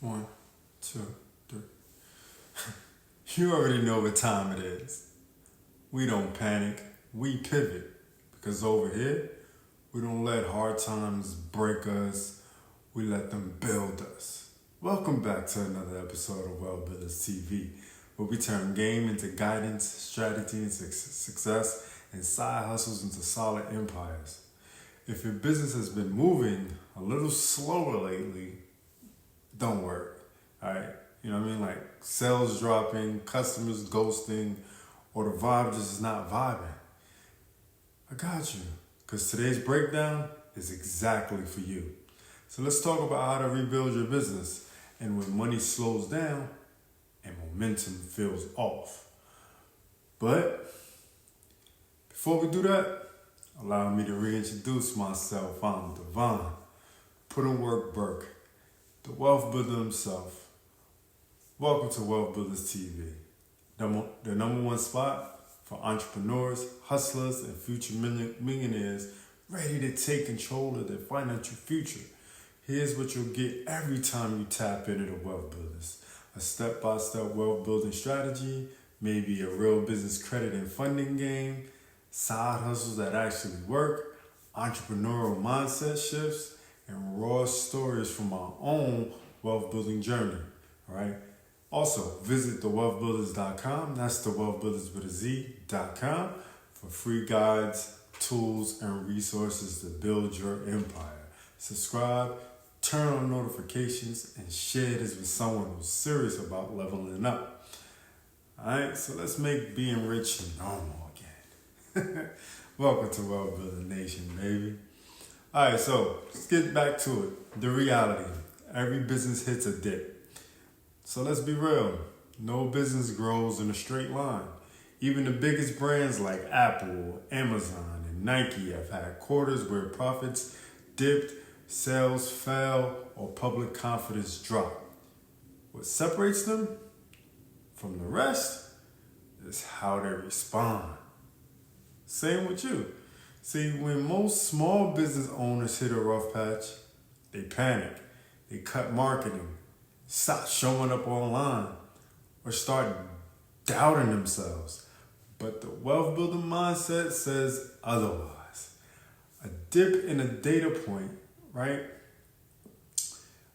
One, two, three. You already know what time it is. We don't panic, we pivot. Because over here, we don't let hard times break us, we let them build us. Welcome back to another episode of Wealthbuilders TV, where we turn game into guidance, strategy into success, and side hustles into solid empires. If your business has been moving a little slower lately, don't worry, all right? You know what I mean? Like sales dropping, customers ghosting, or the vibe just is not vibing. I got you, because today's breakdown is exactly for you. So let's talk about how to rebuild your business and when money slows down and momentum feels off. But before we do that, allow me to reintroduce myself. I'm DeVaughn, put in work Burke, the wealth builder himself. Welcome to Wealthbuilders TV, the number one spot for entrepreneurs, hustlers, and future millionaires ready to take control of their financial future. Here's what you'll get every time you tap into the Wealthbuilders: a step-by-step wealth building strategy, maybe a real business credit and funding game, side hustles that actually work, entrepreneurial mindset shifts, and raw stories from our own wealth building journey. All right. Also, visit thewealthbuilders.com. That's the Wealthbuilders with a Z.com for free guides, tools, and resources to build your empire. Subscribe, turn on notifications, and share this with someone who's serious about leveling up. All right, so let's make being rich normal again. Welcome to Wealthbuilder Nation, baby. All right, so let's get back to it. The reality: every business hits a dip. So let's be real, no business grows in a straight line. Even the biggest brands like Apple, Amazon, and Nike have had quarters where profits dipped, sales fell, or public confidence dropped. What separates them from the rest is how they respond. Same with you. See, when most small business owners hit a rough patch, they panic, they cut marketing, stop showing up online, or start doubting themselves. But the wealth building mindset says otherwise. A dip in a data point, right?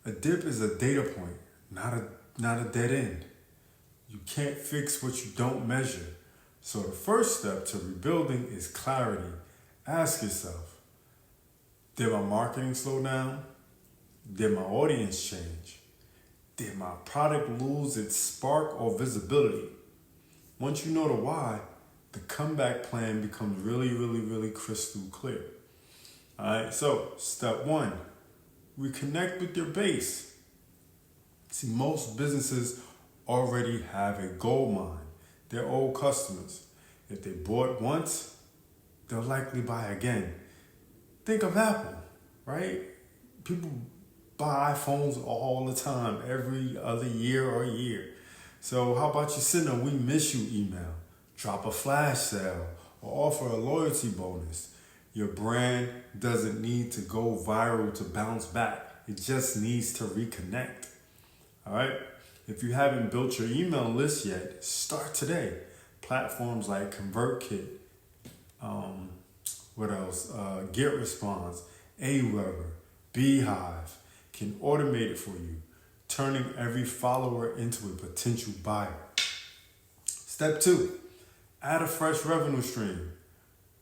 A dip is a data point, not a dead end. You can't fix what you don't measure. So the first step to rebuilding is clarity. Ask yourself, did my marketing slow down? Did my audience change? Did my product lose its spark or visibility? Once you know the why, the comeback plan becomes really crystal clear. All right, so step one, reconnect with your base. See, most businesses already have a gold mine. They're old customers. If they bought once, they'll likely buy again. Think of Apple, right? People buy iPhones all the time, every other year or year. So how about you send a "we miss you" email, drop a flash sale, or offer a loyalty bonus? Your brand doesn't need to go viral to bounce back. It just needs to reconnect. All right? If you haven't built your email list yet, start today. Platforms like ConvertKit, GetResponse, Aweber, Beehive can automate it for you, turning every follower into a potential buyer. Step two, add a fresh revenue stream.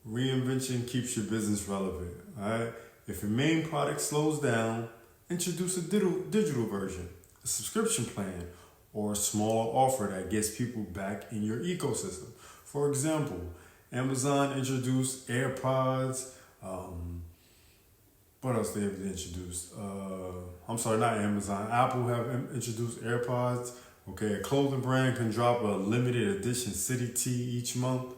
Reinvention keeps your business relevant. All right? If your main product slows down, introduce a digital version, a subscription plan, or a smaller offer that gets people back in your ecosystem. For example, Amazon introduced AirPods. What else they have introduced? Not Amazon. Apple have introduced AirPods. Okay, a clothing brand can drop a limited edition City Tee each month.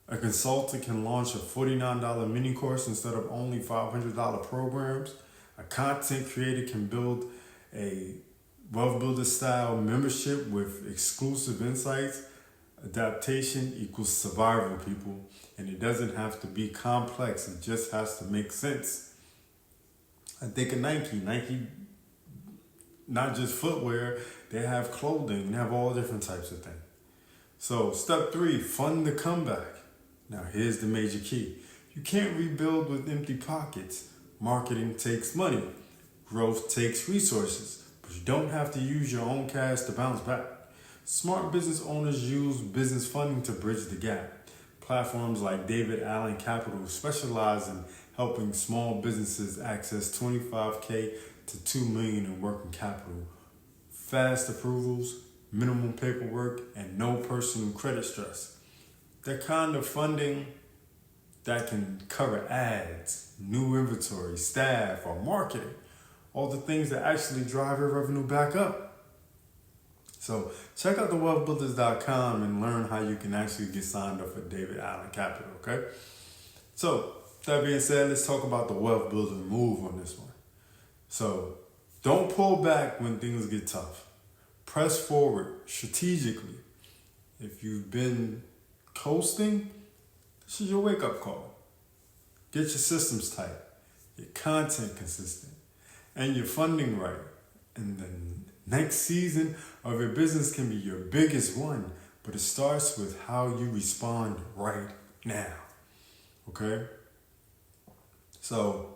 A consultant can launch a $49 mini course instead of only $500 programs. A content creator can build a wealth builder style membership with exclusive insights. Adaptation equals survival, people. And it doesn't have to be complex. It just has to make sense. I think of Nike. Nike not just footwear, they have clothing, they have all different types of things. So step 3, fund the comeback. Now here's the major key. You can't rebuild with empty pockets. Marketing takes money. Growth takes resources. But you don't have to use your own cash to bounce back. Smart business owners use business funding to bridge the gap. Platforms like David Allen Capital specialize in helping small businesses access $25K to $2 million in working capital. Fast approvals, minimum paperwork, and no personal credit stress. That kind of funding that can cover ads, new inventory, staff, or marketing. All the things that actually drive your revenue back up. So check out the Wealthbuilders.com and learn how you can actually get signed up for David Allen Capital, okay? So that being said, let's talk about the Wealth Builder move on this one. So don't pull back when things get tough. Press forward strategically. If you've been coasting, this is your wake-up call. Get your systems tight, your content consistent, and your funding right. And the next season of your business can be your biggest one, but it starts with how you respond right now. Okay? So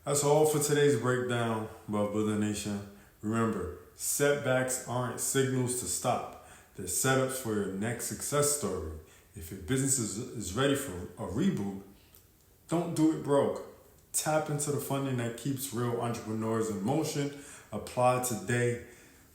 that's all for today's breakdown, Wealthbuilder Nation. Remember, setbacks aren't signals to stop. They're setups for your next success story. If your business is ready for a reboot, don't do it broke. Tap into the funding that keeps real entrepreneurs in motion. Apply today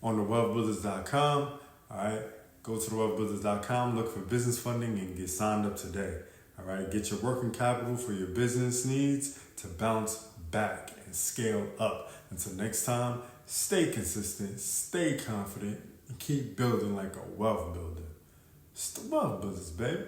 on the Wealthbuilders.com. All right, go to the Wealthbuilders.com, look for business funding, and get signed up today. All right, get your working capital for your business needs to bounce back and scale up. Until next time, stay consistent, stay confident, and keep building like a wealth builder. It's the Wealth Builders, baby.